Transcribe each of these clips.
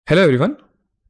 Hello everyone.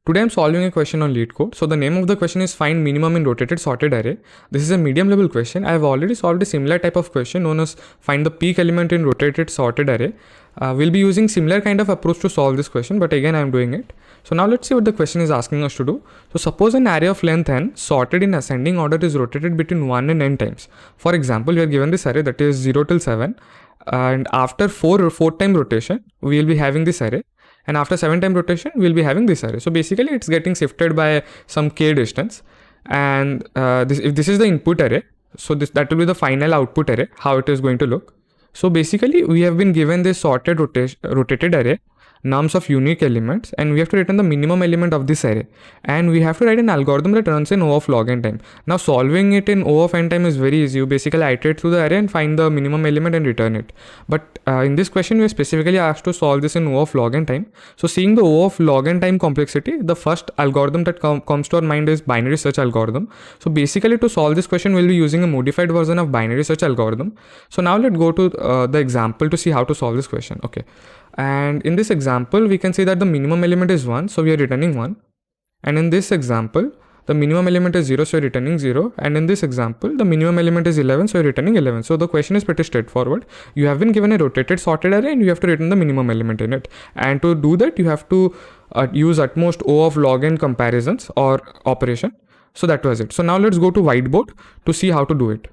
Today I'm solving a question on LeetCode. So the name of the question is find minimum in rotated sorted array. This is a medium level question. I have already solved a similar type of question known as find the peak element in rotated sorted array. We'll be using similar kind of approach to solve this question, but again I'm doing it. So now let's see what the question is asking us to do. So suppose an array of length n sorted in ascending order is rotated between 1 and n times. For example, we are given this array that is 0 till 7, and after 4 time rotation we will be having this array, and after 7 time rotation we'll be having this array. So basically it's getting shifted by some k distance, and if this is the input array, so that will be the final output array, how it is going to look. So basically we have been given this sorted rotated array, nums of unique elements, and we have to return the minimum element of this array, and we have to write an algorithm that runs in O of log n time. Now solving it in O of n time is very easy. You basically iterate through the array and find the minimum element and return it. But in this question we are specifically asked to solve this in O of log n time. So seeing the O of log n time complexity, the first algorithm that comes to our mind is binary search algorithm. So basically to solve this question we'll be using a modified version of binary search algorithm. So now let's go to the example to see how to solve this question. Okay. And in this example, we can see that the minimum element is 1, so we are returning 1. And in this example, the minimum element is 0, so we are returning 0. And in this example, the minimum element is 11, so we are returning 11. So the question is pretty straightforward. You have been given a rotated sorted array and you have to return the minimum element in it. And to do that, you have to use at most O of log n comparisons or operation. So that was it. So now let's go to whiteboard to see how to do it.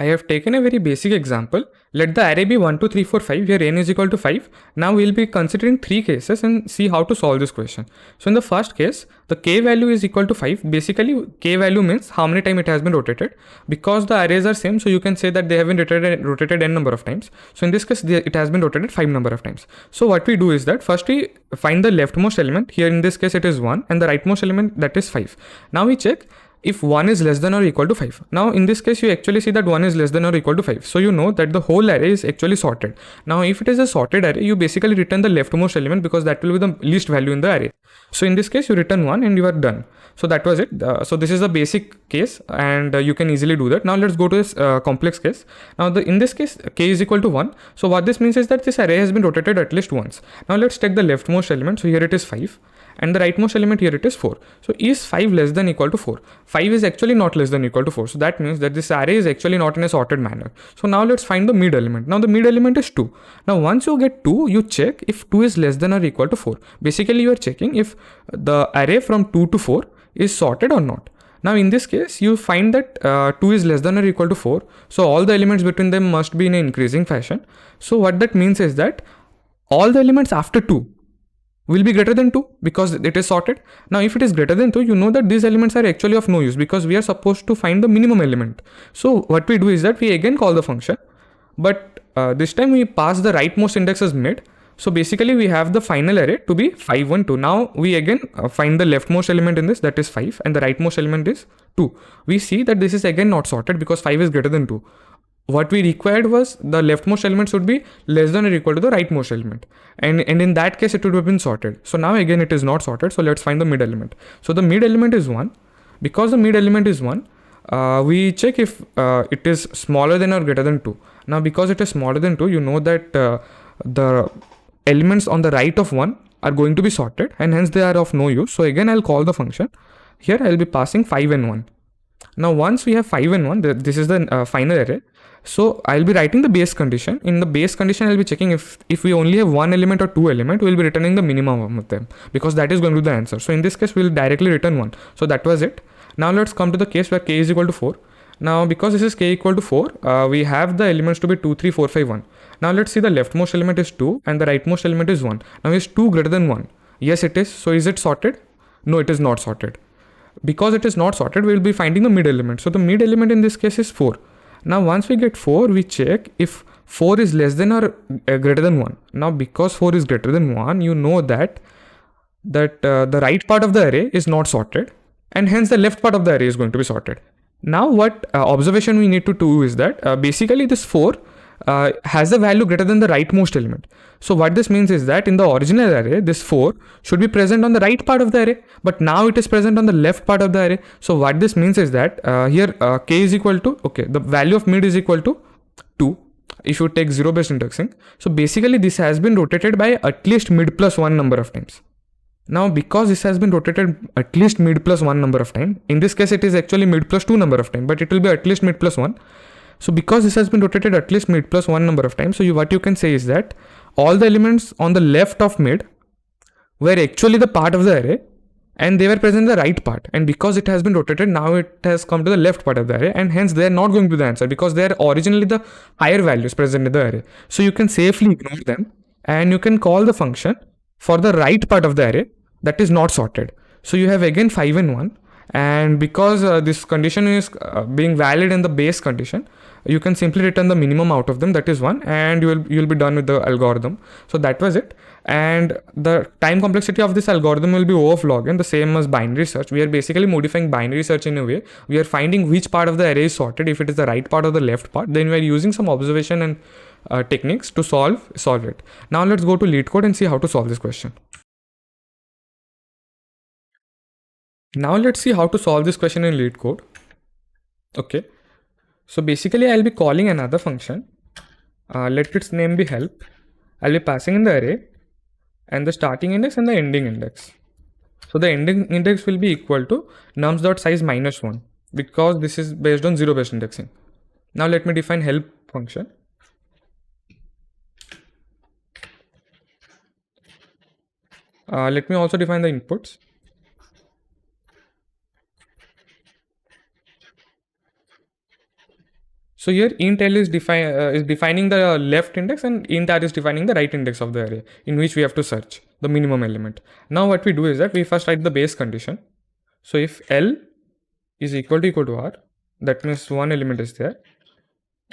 I have taken a very basic example. Let the array be 1, 2, 3, 4, 5, where n is equal to 5. Now we'll be considering 3 cases and see how to solve this question. So in the first case, the k value is equal to 5. Basically, k value means how many times it has been rotated. Because the arrays are same, so you can say that they have been rotated n number of times. So in this case, it has been rotated 5 number of times. So what we do is that first we find the leftmost element. Here in this case, it is 1, and the rightmost element, that is 5. Now we check if 1 is less than or equal to 5. Now in this case you actually see that 1 is less than or equal to 5. So you know that the whole array is actually sorted. Now if it is a sorted array, you basically return the leftmost element because that will be the least value in the array. So in this case you return 1 and you are done. So that was it. So this is the basic case, and you can easily do that. Now let's go to this complex case. Now in this case k is equal to 1. So what this means is that this array has been rotated at least once. Now let's take the leftmost element. So here it is 5. And the rightmost element here it is 4. So is 5 less than equal to 4? 5 is actually not less than equal to 4. So that means that this array is actually not in a sorted manner. So now let's find the mid element. Now the mid element is 2. Now once you get 2, you check if 2 is less than or equal to 4. Basically you are checking if the array from 2 to 4 is sorted or not. Now in this case, you find that 2 is less than or equal to 4. So all the elements between them must be in an increasing fashion. So what that means is that all the elements after 2 will be greater than 2 because it is sorted. Now if it is greater than 2, you know that these elements are actually of no use because we are supposed to find the minimum element. So what we do is that we again call the function, but this time we pass the rightmost index as mid. So basically we have the final array to be 5, 1, 2. Now we again find the leftmost element in this, that is 5, and the rightmost element is 2. We see that this is again not sorted because 5 is greater than 2. What we required was the leftmost element should be less than or equal to the rightmost element. And in that case, it would have been sorted. So now again, it is not sorted. So let's find the mid element. So the mid element is 1. Because the mid element is 1, we check if it is smaller than or greater than 2. Now, because it is smaller than 2, you know that the elements on the right of 1 are going to be sorted and hence they are of no use. So again, I'll call the function. Here, I'll be passing 5 and 1. Now, once we have 5 and 1, this is the final array. So I'll be writing the base condition. In the base condition, I'll be checking if we only have 1 element or 2 element, we'll be returning the minimum of them because that is going to be the answer. So in this case, we'll directly return 1. So that was it. Now let's come to the case where k is equal to 4. Now because this is k equal to 4, we have the elements to be 2, 3, 4, 5, 1. Now let's see the leftmost element is 2 and the rightmost element is 1. Now is 2 greater than 1? Yes, it is. So is it sorted? No, it is not sorted. Because it is not sorted, we will be finding the mid element. So the mid element in this case is 4. Now once we get 4, we check if 4 is less than or greater than 1. Now because 4 is greater than 1, you know that the right part of the array is not sorted and hence the left part of the array is going to be sorted. Now what observation we need to do is that basically this 4 has a value greater than the rightmost element. So what this means is that in the original array, this 4 should be present on the right part of the array, but now it is present on the left part of the array. So what this means is that here k is equal to, the value of mid is equal to 2 if you take 0 based indexing. So basically this has been rotated by at least mid plus 1 number of times. Now, because this has been rotated at least mid plus 1 number of time, in this case it is actually mid plus 2 number of time, but it will be at least mid plus 1. So because this has been rotated at least mid plus 1 number of times, so what you can say is that all the elements on the left of mid were actually the part of the array, and they were present in the right part. And because it has been rotated, now it has come to the left part of the array, and hence they are not going to be the answer because they are originally the higher values present in the array. So you can safely ignore them, and you can call the function for the right part of the array that is not sorted. So you have again 5 and 1, and because this condition is being valid in the base condition, you can simply return the minimum out of them, that is 1, and you'll be done with the algorithm. So that was it. And the time complexity of this algorithm will be O of log n, the same as binary search. We are basically modifying binary search in a way. We are finding which part of the array is sorted. If it is the right part or the left part, then we are using some observation and techniques to solve it. Now let's go to LeetCode and see how to solve this question. Now let's see how to solve this question in LeetCode. Okay. So basically I'll be calling another function. Let its name be help. I'll be passing in the array and the starting index and the ending index. So the ending index will be equal to nums.size minus 1 because this is based on zero based indexing. Now let me define help function. Let me also define the inputs. So here int l is defining the left index and int r is defining the right index of the array in which we have to search the minimum element. Now what we do is that we first write the base condition. So if l is equal to r, that means one element is there,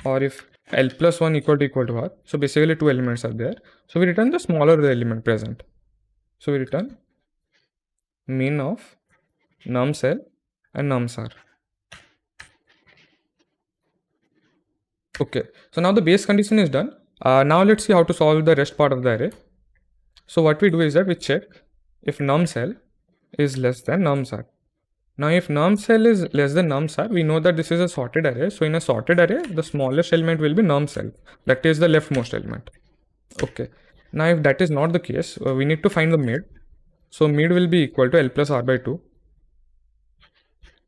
or if l plus 1 equal to r, so basically two elements are there. So we return the smaller the element present. So we return min of nums l and nums r. Okay, so now the base condition is done. Now let's see how to solve the rest part of the array. So what we do is that we check if nums l is less than nums r. Now if nums l is less than nums r, we know that this is a sorted array. So in a sorted array, the smallest element will be nums l, that is the leftmost element. Okay, now if that is not the case, we need to find the mid. So mid will be equal to l plus r by 2.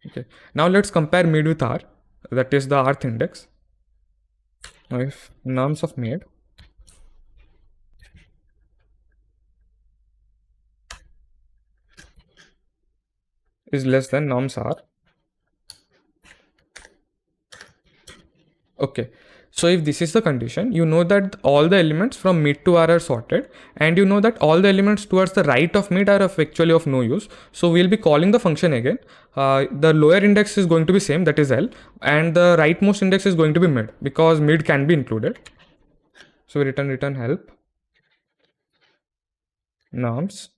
Okay, now let's compare mid with r, that is the rth index. Now if nums of mid is less than nums r. Okay, so if this is the condition, you know that all the elements from mid to r are sorted, and you know that all the elements towards the right of mid are actually of no use. So we'll be calling the function again. The lower index is going to be same, that is l, and the rightmost index is going to be mid because mid can be included. So we return help nums.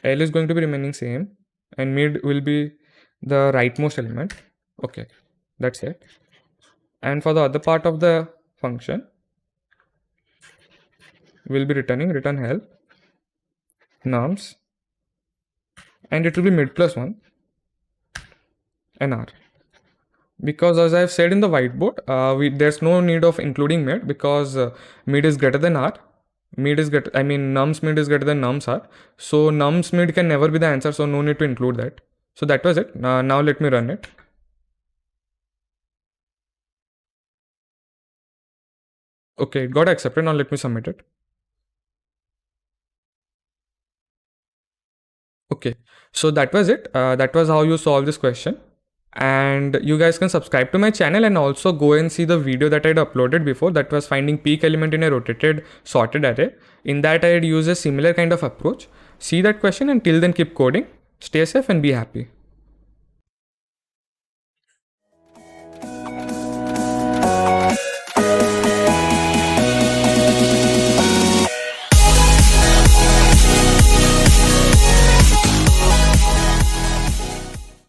L is going to be remaining same and mid will be the rightmost element. Okay, that's it. And for the other part of the function, we'll be return help nums, and it will be mid plus 1 and r. Because as I've said in the whiteboard, there's no need of including mid because mid is greater than r. Nums mid is greater than nums r. So nums mid can never be the answer, so no need to include that. So that was it. Now let me run it. Okay, it got accepted. Now let me submit it. Okay, so that was it. That was how you solve this question. And you guys can subscribe to my channel and also go and see the video that I had uploaded before, that was finding peak element in a rotated sorted array. In that I had used a similar kind of approach. See that question, and till then keep coding, stay safe and be happy.